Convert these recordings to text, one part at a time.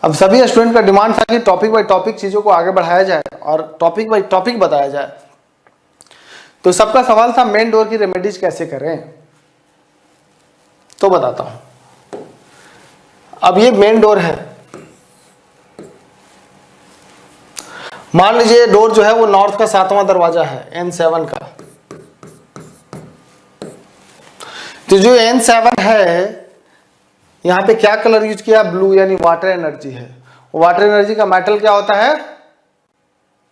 अब सभी स्टूडेंट का डिमांड था कि टॉपिक बाय टॉपिक चीज़ों को आगे बढ़ाया जाए और टॉपिक बाय टॉपिक बताया जाए। तो सबका सवाल था मेन डोर की रेमेडीज कैसे करें, तो बताता हूं। अब ये मेन डोर है, मान लीजिए डोर जो है वो नॉर्थ का 7वां दरवाजा है N7 का। तो जो N7 है यहां पे क्या कलर यूज किया, ब्लू, यानी वाटर एनर्जी है। वाटर एनर्जी का मेटल क्या होता है,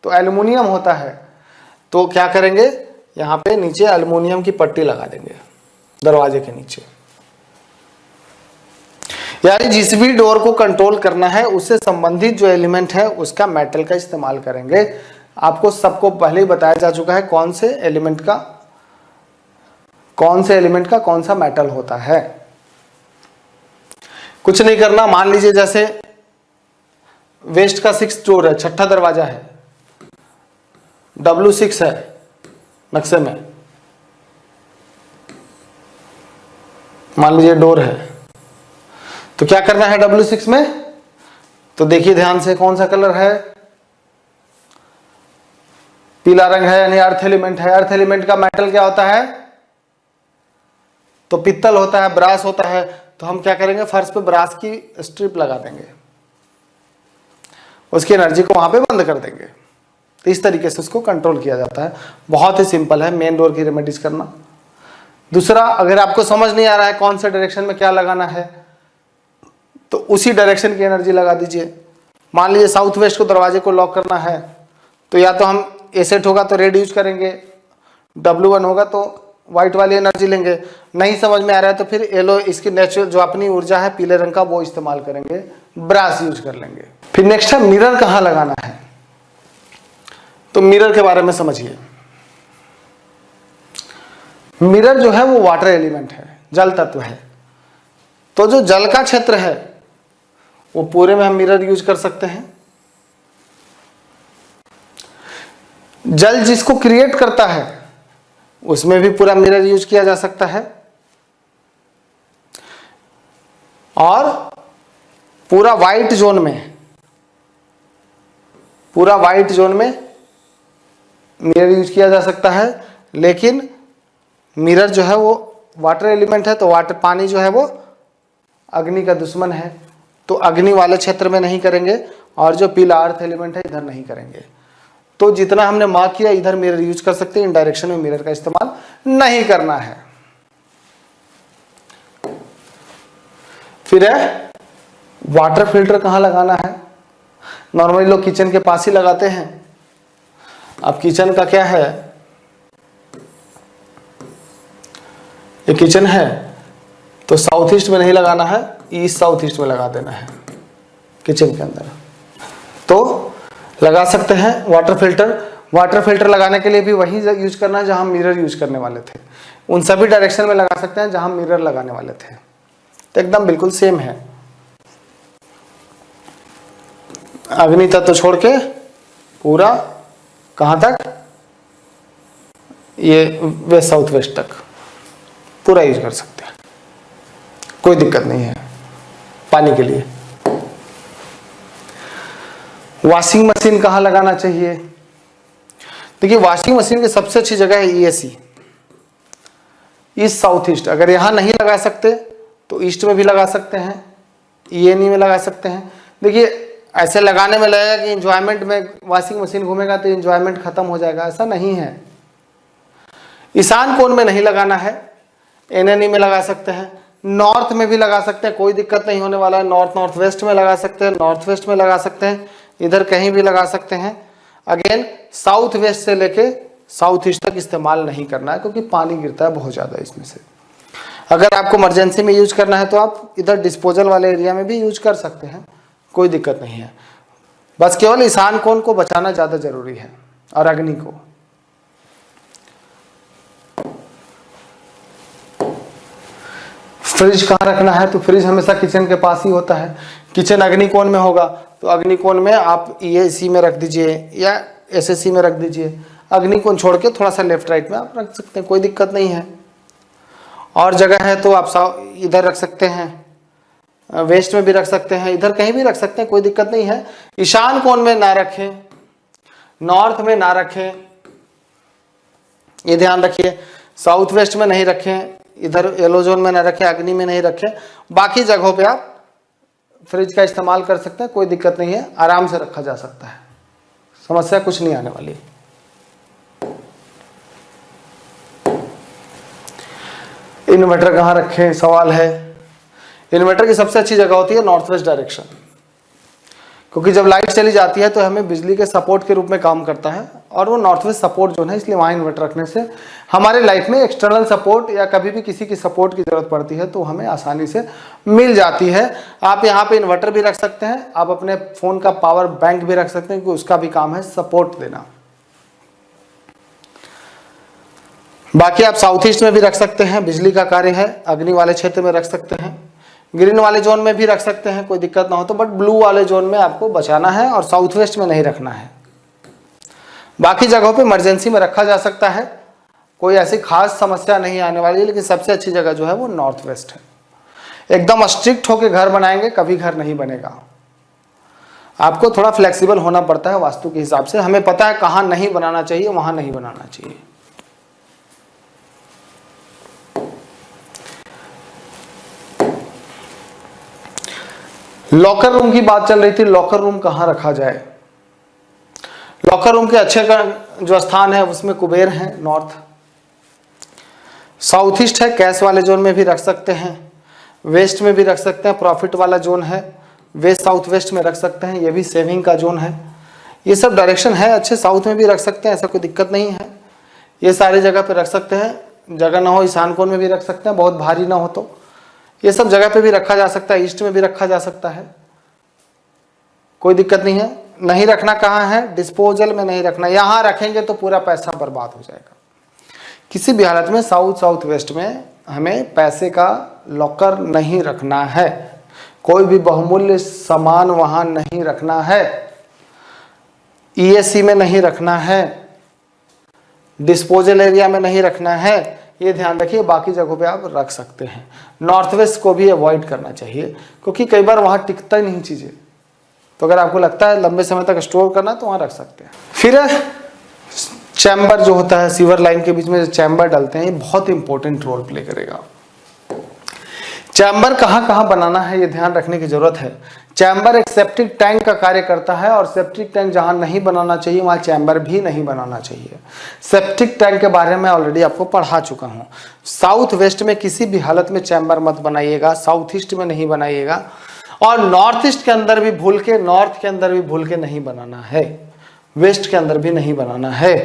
तो एल्युमिनियम होता है। तो क्या करेंगे, यहां पे नीचे एल्युमिनियम की पट्टी लगा देंगे दरवाजे के नीचे। यानी जिस भी डोर को कंट्रोल करना है उससे संबंधित जो एलिमेंट है उसका मेटल का इस्तेमाल करेंगे। आपको सबको पहले ही बताया जा चुका है कौन से एलिमेंट का कौन सा मेटल होता है। कुछ नहीं करना, मान लीजिए जैसे वेस्ट का 6 डोर है, 6ठा दरवाजा है, W6 है नक्शे में, मान लीजिए डोर है। तो क्या करना है W6 में, तो देखिए ध्यान से कौन सा कलर है, पीला रंग है, यानी अर्थ एलिमेंट है। अर्थ एलिमेंट का मेटल क्या होता है, तो पित्तल होता है, ब्रास होता है। तो हम क्या करेंगे, फर्श पे ब्रास की स्ट्रिप लगा देंगे, उसकी एनर्जी को वहां पे बंद कर देंगे। तो इस तरीके से उसको कंट्रोल किया जाता है। बहुत ही सिंपल है मेन डोर की रेमेडीज करना। दूसरा, अगर आपको समझ नहीं आ रहा है कौन से डायरेक्शन में क्या लगाना है, तो उसी डायरेक्शन की एनर्जी लगा दीजिए। मान लीजिए साउथ वेस्ट को दरवाजे को लॉक करना है, तो या तो हम एसेट होगा तो रेड यूज करेंगे, W1 होगा तो व्हाइट वाली एनर्जी लेंगे। नहीं समझ में आ रहा है तो फिर येलो, इसकी नेचुरल जो अपनी ऊर्जा है पीले रंग का, वो इस्तेमाल करेंगे, ब्रास यूज कर लेंगे। फिर नेक्स्ट है मिरर कहाँ लगाना है। तो मिरर के बारे में समझिए। मिरर जो है वो वाटर एलिमेंट है, जल तत्व है। तो जो जल का क्षेत्र है वो पूरे में हम मिरर यूज कर सकते हैं। जल जिसको क्रिएट करता है उसमें भी पूरा मिरर यूज किया जा सकता है। और पूरा व्हाइट जोन में मिरर यूज किया जा सकता है। लेकिन मिरर जो है वो वाटर एलिमेंट है, तो वाटर, पानी जो है वो अग्नि का दुश्मन है, तो अग्नि वाले क्षेत्र में नहीं करेंगे। और जो पीला अर्थ एलिमेंट है इधर नहीं करेंगे। तो जितना हमने मार्क किया इधर मिरर यूज कर सकते हैं, इन डायरेक्शन में मिरर का इस्तेमाल नहीं करना है। फिर है वाटर फिल्टर कहाँ लगाना है। नॉर्मली लोग किचन के पास ही लगाते हैं। अब किचन का क्या है, ये किचन है तो साउथ ईस्ट में नहीं लगाना है, ईस्ट साउथ ईस्ट में लगा देना है किचन के अंदर। तो लगा सकते हैं वाटर फिल्टर। वाटर फिल्टर लगाने के लिए भी वही यूज करना है जहां मिरर यूज करने वाले थे। उन सभी डायरेक्शन में लगा सकते हैं जहां मिरर लगाने वाले थे। तो एकदम बिल्कुल सेम है। अग्नि तत्व छोड़ के पूरा कहां तक, ये वेस्ट साउथ वेस्ट तक पूरा यूज कर सकते हैं, कोई दिक्कत नहीं है पानी के लिए। वॉशिंग मशीन कहाँ लगाना चाहिए। देखिए वॉशिंग मशीन की सबसे अच्छी जगह है EAC, ईस्ट साउथ ईस्ट। अगर यहाँ नहीं लगा सकते तो ईस्ट में भी लगा सकते हैं, ENE में लगा सकते हैं। देखिए ऐसे लगाने में लगेगा कि इंजॉयमेंट में वॉशिंग मशीन घूमेगा तो इंजॉयमेंट खत्म हो जाएगा, ऐसा नहीं है। ईशान कोण में नहीं लगाना है, NNE में लगा सकते हैं। नॉर्थ में भी लगा सकते हैं, कोई दिक्कत नहीं होने वाला है। नॉर्थ वेस्ट में लगा सकते हैं, नॉर्थ वेस्ट में लगा सकते हैं, इधर कहीं भी लगा सकते हैं। अगेन साउथ वेस्ट से लेके साउथ ईस्ट तक इस्तेमाल नहीं करना है, क्योंकि पानी गिरता है बहुत ज़्यादा इसमें से। अगर आपको इमरजेंसी में यूज करना है तो आप इधर डिस्पोजल वाले एरिया में भी यूज कर सकते हैं, कोई दिक्कत नहीं है। बस केवल ईशान कोण को बचाना ज़्यादा जरूरी है और अग्नि को। फ्रिज कहाँ रखना है, तो फ्रिज हमेशा किचन के पास ही होता है। किचन अग्निकोण में होगा तो अग्निकोण में आप EAC में रख दीजिए या SSC में रख दीजिए। अग्निकोण छोड़ के थोड़ा सा लेफ्ट राइट में आप रख सकते हैं, कोई दिक्कत नहीं है। और जगह है तो आप इधर रख सकते हैं वेस्ट में भी रख सकते हैं, इधर कहीं भी रख सकते हैं, कोई दिक्कत नहीं है। ईशान कोण में ना रखें, नॉर्थ में ना रखें, ये ध्यान रखिए। साउथ वेस्ट में नहीं रखें, इधर येलो जोन में ना रखें, अग्नि में नहीं रखें। बाकी जगहों पे आप फ्रिज का इस्तेमाल कर सकते हैं, कोई दिक्कत नहीं है, आराम से रखा जा सकता है, समस्या कुछ नहीं आने वाली। इन्वर्टर कहाँ रखें सवाल है। इन्वर्टर की सबसे अच्छी जगह होती है नॉर्थ वेस्ट डायरेक्शन, क्योंकि जब लाइट चली जाती है तो हमें बिजली के सपोर्ट के रूप में काम करता है, और वो नॉर्थ वेस्ट सपोर्ट जोन है, इसलिए वहाँ इन्वर्टर रखने से हमारे लाइफ में एक्सटर्नल सपोर्ट या कभी भी किसी की सपोर्ट की जरूरत पड़ती है तो हमें आसानी से मिल जाती है। आप यहाँ पे इन्वर्टर भी रख सकते हैं, आप अपने फ़ोन का पावर बैंक भी रख सकते हैं, क्योंकि उसका भी काम है सपोर्ट देना। बाकी आप साउथ ईस्ट में भी रख सकते हैं, बिजली का कार्य है, अग्नि वाले क्षेत्र में रख सकते हैं, ग्रीन वाले जोन में भी रख सकते हैं, कोई दिक्कत ना हो तो, बट ब्लू वाले जोन में आपको बचाना है और साउथ वेस्ट में नहीं रखना है। बाकी जगहों पे इमरजेंसी में रखा जा सकता है, कोई ऐसी खास समस्या नहीं आने वाली है, लेकिन सबसे अच्छी जगह जो है वो नॉर्थ वेस्ट है। एकदम स्ट्रिक्ट होकर घर बनाएंगे कभी घर नहीं बनेगा, आपको थोड़ा फ्लेक्सिबल होना पड़ता है वास्तु के हिसाब से। हमें पता है कहाँ नहीं बनाना चाहिए, वहां नहीं बनाना चाहिए। लॉकर रूम की बात चल रही थी, लॉकर रूम कहाँ रखा जाए। लॉकर रूम के अच्छे जो स्थान है उसमें कुबेर है, नॉर्थ। साउथ ईस्ट है, कैश वाले जोन में भी रख सकते हैं, वेस्ट में भी रख सकते हैं, प्रॉफिट वाला जोन है, वेस्ट साउथ वेस्ट में रख सकते हैं, ये भी सेविंग का जोन है। ये सब डायरेक्शन है अच्छे, साउथ में भी रख सकते हैं, ऐसा कोई दिक्कत नहीं है। ये सारी जगह पे रख सकते हैं, जगह ना हो ईशान कोण में भी रख सकते हैं, बहुत भारी ना हो तो। ये सब जगह पे भी रखा जा सकता है, ईस्ट में भी रखा जा सकता है, कोई दिक्कत नहीं है। नहीं रखना कहाँ है, डिस्पोजल में नहीं रखना, यहाँ रखेंगे तो पूरा पैसा बर्बाद हो जाएगा। किसी भी हालत में साउथ वेस्ट में हमें पैसे का लॉकर नहीं रखना है, कोई भी बहुमूल्य सामान वहां नहीं रखना है, ईएसी में नहीं रखना है, डिस्पोजल एरिया में नहीं रखना है, ये ध्यान रखिए। बाकी जगहों पे आप रख सकते हैं। नॉर्थ वेस्ट को भी अवॉइड करना चाहिए, क्योंकि कई बार वहां टिकता ही नहीं चीजें, तो अगर आपको लगता है लंबे समय तक स्टोर करना तो वहां रख सकते हैं। फिर चैम्बर जो होता है, सीवर लाइन के बीच में जो चैम्बर डालते हैं, ये बहुत इंपॉर्टेंट रोल प्ले करेगा। चैम्बर कहाँ कहाँ बनाना है ये ध्यान रखने की जरूरत है। चैम्बर एक सेप्टिक टैंक का कार्य करता है, और सेप्टिक टैंक जहां नहीं बनाना चाहिए वहां चैम्बर भी नहीं बनाना चाहिए। सेप्टिक टैंक के बारे में ऑलरेडी आपको पढ़ा चुका हूं। साउथ वेस्ट में किसी भी हालत में चैम्बर मत बनाइएगा, साउथ ईस्ट में नहीं बनाइएगा, और नॉर्थ ईस्ट के अंदर भी भूल के, नॉर्थ के अंदर भी भूल के नहीं बनाना है, वेस्ट के अंदर भी नहीं बनाना है।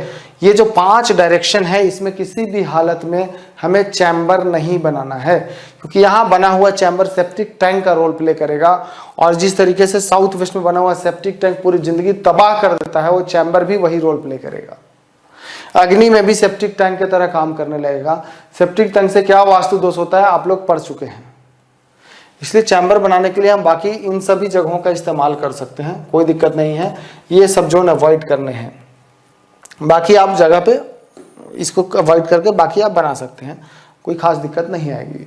ये जो 5 डायरेक्शन है इसमें किसी भी हालत में हमें चैम्बर नहीं बनाना है, क्योंकि यहाँ बना हुआ चैम्बर सेप्टिक टैंक का रोल प्ले करेगा, और जिस तरीके से साउथ वेस्ट में बना हुआ सेप्टिक टैंक पूरी जिंदगी तबाह कर देता है, वो चैम्बर भी वही रोल प्ले करेगा। अग्नि में भी सेप्टिक टैंक की तरह काम करने लगेगा। सेप्टिक टैंक से क्या वास्तु दोष होता है आप लोग पढ़ चुके हैं, इसलिए चैम्बर बनाने के लिए हम बाकी इन सभी जगहों का इस्तेमाल कर सकते हैं, कोई दिक्कत नहीं है। ये सब जोन अवॉइड करने हैं, बाकी आप जगह पे इसको अवॉइड करके बाकी आप बना सकते हैं, कोई खास दिक्कत नहीं आएगी।